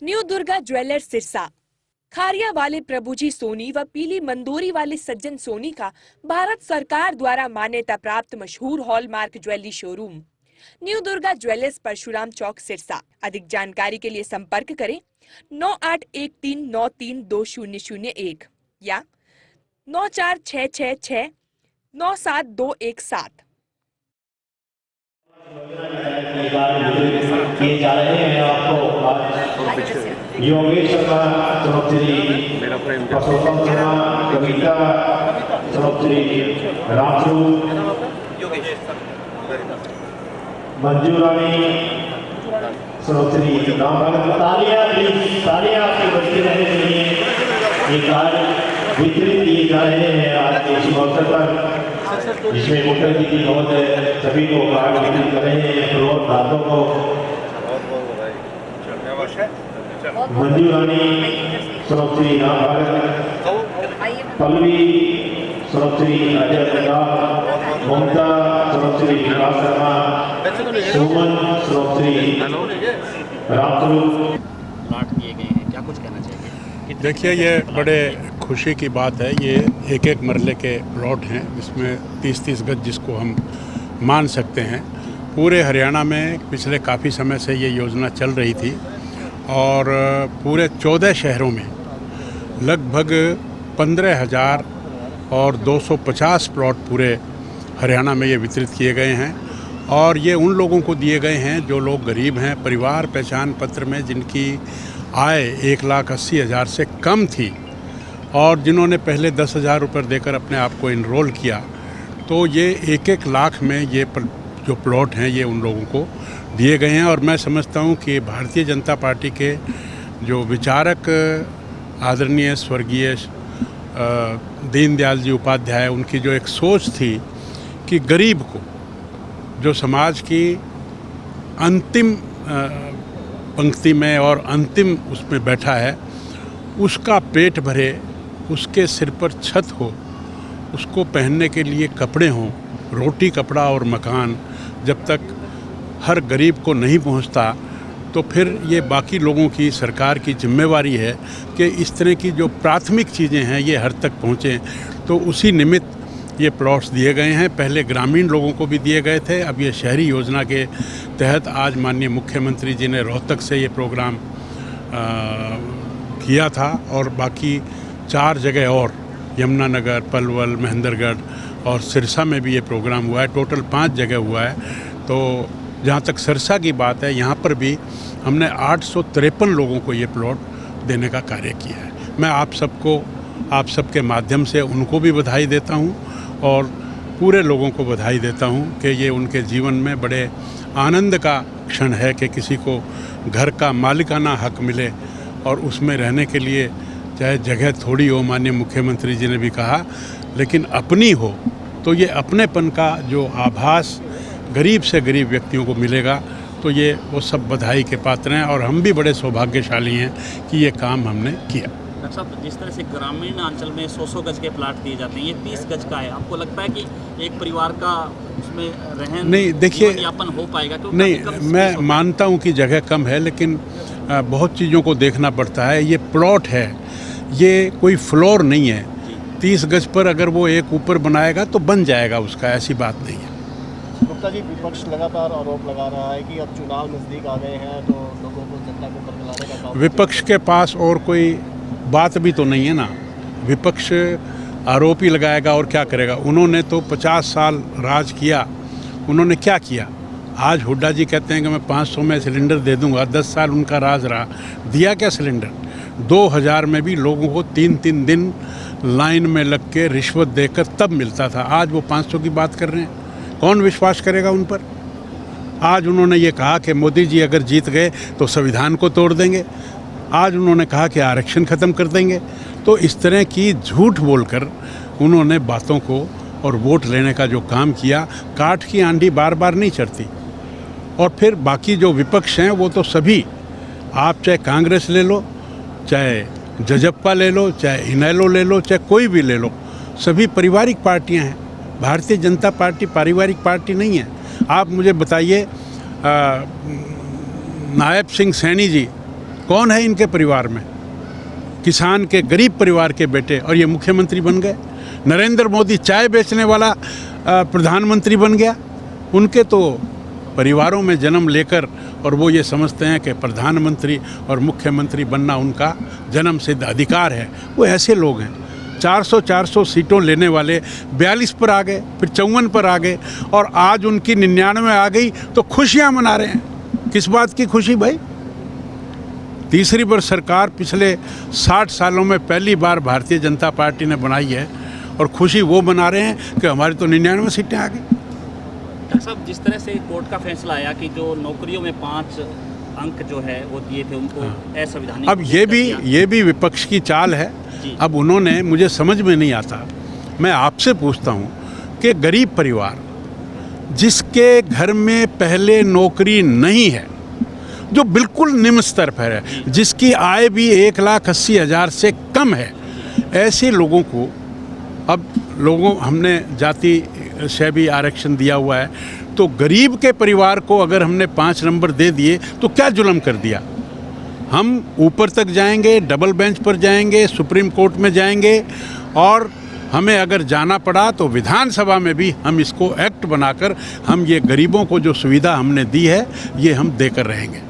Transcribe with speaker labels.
Speaker 1: New Durga jewellers Sirsa. Khariya वाले प्रभुजी सोनी व पीली मंदोरी वाले सज्जन सोनी का भारत सरकार द्वारा मान्यता प्राप्त मशहूर hallmark jewellery showroom new Durga jewellers Parshuram Chowk Sirsa. अधिक जानकारी के लिए संपर्क करें 9813932001 या 9466697217।
Speaker 2: किए जा रहे हैं। आपको योगेश शर्मा, श्री परसोत्तम शर्मा, कविता श्री रामस्वरूप, मंजू रानी, श्री राम भगत। तालियां आपकी बजती रहने के लिए ये कार्ड वितरित किए जा रहे हैं आज के शुभ अवसर पर, जिसमें मुख्य अतिथि महोदय सभी को कार्ड वितरित कर रहे हैं। फ्लोर दातों को मंजू रानी, श्री राम भगत, पल्लवी, श्री अजय प्रताप, ममता, श्री विकास शर्मा, सुमन, श्री रामस्वरूप
Speaker 3: प्लाट किए गए हैं, क्या कुछ कहना चाहिए?
Speaker 4: देखिए, ये बड़े खुशी की बात है। ये एक एक मरले के प्लॉट हैं, जिसमें 30-30 गज जिसको हम मान सकते हैं। पूरे हरियाणा में पिछले काफ़ी समय से ये योजना चल रही थी और पूरे 14 शहरों में लगभग 15,000 और 250 प्लॉट पूरे हरियाणा में ये वितरित किए गए हैं। और ये उन लोगों को दिए गए हैं जो लोग गरीब हैं, परिवार पहचान पत्र में जिनकी आय 1,80,000 से कम थी और जिन्होंने पहले 10,000 रुपये देकर अपने आप को इनरोल किया। तो ये 1-1 लाख में ये जो प्लॉट हैं ये उन लोगों को दिए गए हैं। और मैं समझता हूँ कि भारतीय जनता पार्टी के जो विचारक आदरणीय स्वर्गीय दीनदयाल जी उपाध्याय, उनकी जो एक सोच थी कि गरीब को जो समाज की अंतिम पंक्ति में और अंतिम उसमें बैठा है, उसका पेट भरे, उसके सिर पर छत हो, उसको पहनने के लिए कपड़े हों, रोटी कपड़ा और मकान जब तक हर गरीब को नहीं पहुंचता, तो फिर ये बाकी लोगों की, सरकार की जिम्मेवारी है कि इस तरह की जो प्राथमिक चीज़ें हैं ये हर तक पहुँचें। तो उसी निमित्त ये प्लॉट्स दिए गए हैं। पहले ग्रामीण लोगों को भी दिए गए थे, अब ये शहरी योजना के तहत आज माननीय मुख्यमंत्री जी ने रोहतक से ये प्रोग्राम किया था और बाकी 4 जगह और यमुनानगर, पलवल, महेंद्रगढ़ और सिरसा में भी ये प्रोग्राम हुआ है। टोटल 5 जगह हुआ है। तो जहाँ तक सिरसा की बात है, यहाँ पर भी हमने 853 लोगों को ये प्लॉट देने का कार्य किया है। मैं आप सबके माध्यम से उनको भी बधाई देता हूँ और पूरे लोगों को बधाई देता हूँ कि ये उनके जीवन में बड़े आनंद का क्षण है कि किसी को घर का मालिकाना हक मिले और उसमें रहने के लिए चाहे जगह थोड़ी हो, माननीय मुख्यमंत्री जी ने भी कहा, लेकिन अपनी हो, तो ये अपनेपन का जो आभास गरीब से गरीब व्यक्तियों को मिलेगा। तो ये वो सब बधाई के पात्र हैं और हम भी बड़े सौभाग्यशाली हैं कि ये काम हमने किया।
Speaker 3: डॉक्टर साहब, जिस तरह से ग्रामीण अंचल में 100 गज के प्लाट दिए जाते हैं, ये 30 गज का है, आपको लगता है कि एक परिवार का उसमें रहन
Speaker 4: नहीं, देखिए,
Speaker 3: यापन हो पाएगा?
Speaker 4: नहीं, मैं मानता हूँ कि जगह कम है, लेकिन बहुत चीज़ों को देखना पड़ता है। ये प्लॉट है, ये कोई फ्लोर नहीं है। 30 गज पर अगर वो एक ऊपर बनाएगा तो बन जाएगा उसका, ऐसी बात नहीं है।
Speaker 5: गुप्ता जी, विपक्ष लगातार आरोप लगा रहा है कि अब चुनाव नज़दीक आ गए हैं तो लोगों को जनता को बरगलाने का काम।
Speaker 4: विपक्ष के पास और कोई बात भी तो नहीं है ना। विपक्ष आरोप ही लगाएगा और क्या करेगा? उन्होंने तो 50 साल राज किया, उन्होंने क्या किया? आज हुड्डा जी कहते हैं कि मैं 500 में सिलेंडर दे दूंगा। 10 साल उनका राज रहा, दिया क्या सिलेंडर? 2000 में भी लोगों को 3-3 दिन लाइन में लग के रिश्वत देकर तब मिलता था। आज वो 500 की बात कर रहे हैं, कौन विश्वास करेगा उन पर? आज उन्होंने ये कहा कि मोदी जी अगर जीत गए तो संविधान को तोड़ देंगे। आज उन्होंने कहा कि आरक्षण ख़त्म कर देंगे। तो इस तरह की झूठ बोलकर उन्होंने बातों को और वोट लेने का जो काम किया, काठ की आंधी बार बार नहीं चढ़ती। और फिर बाकी जो विपक्ष हैं वो तो सभी, आप चाहे कांग्रेस ले लो, चाहे जजप्पा ले लो, चाहे इनेलो ले लो, चाहे कोई भी ले लो, सभी पारिवारिक पार्टियां हैं। भारतीय जनता पार्टी पारिवारिक पार्टी नहीं है। आप मुझे बताइए, नायब सिंह सैनी जी कौन है इनके परिवार में? किसान के गरीब परिवार के बेटे, और ये मुख्यमंत्री बन गए। नरेंद्र मोदी चाय बेचने वाला प्रधानमंत्री बन गया। उनके तो परिवारों में जन्म लेकर और वो ये समझते हैं कि प्रधानमंत्री और मुख्यमंत्री बनना उनका जन्म सिद्ध अधिकार है। वो ऐसे लोग हैं। 400 सीटों लेने वाले 42 पर आ गए, फिर 54 पर आ गए, और आज उनकी 99 आ गई तो खुशियां मना रहे हैं। किस बात की खुशी भाई? तीसरी बार सरकार पिछले 60 सालों में पहली बार भारतीय जनता पार्टी ने बनाई है, और खुशी वो मना रहे हैं कि हमारी तो 99 सीटें आ गई।
Speaker 3: डॉक्टर साहब, जिस तरह से कोर्ट का फैसला आया कि जो नौकरियों में 5 अंक जो है वो दिए थे उनको असंवैधानिक,
Speaker 4: अब ये भी विपक्ष की चाल है। अब उन्होंने, मुझे समझ में नहीं आता, मैं आपसे पूछता हूँ कि गरीब परिवार जिसके घर में पहले नौकरी नहीं है, जो बिल्कुल निम्न स्तर पर है, जिसकी आय भी 1,80,000 से कम है, ऐसे लोगों को अब हमने जाति से भी आरक्षण दिया हुआ है, तो गरीब के परिवार को अगर हमने 5 नंबर दे दिए तो क्या जुल्म कर दिया? हम ऊपर तक जाएंगे, डबल बेंच पर जाएंगे, सुप्रीम कोर्ट में जाएंगे, और हमें अगर जाना पड़ा तो विधानसभा में भी हम इसको एक्ट बनाकर हम ये गरीबों को जो सुविधा हमने दी है ये हम देकर रहेंगे।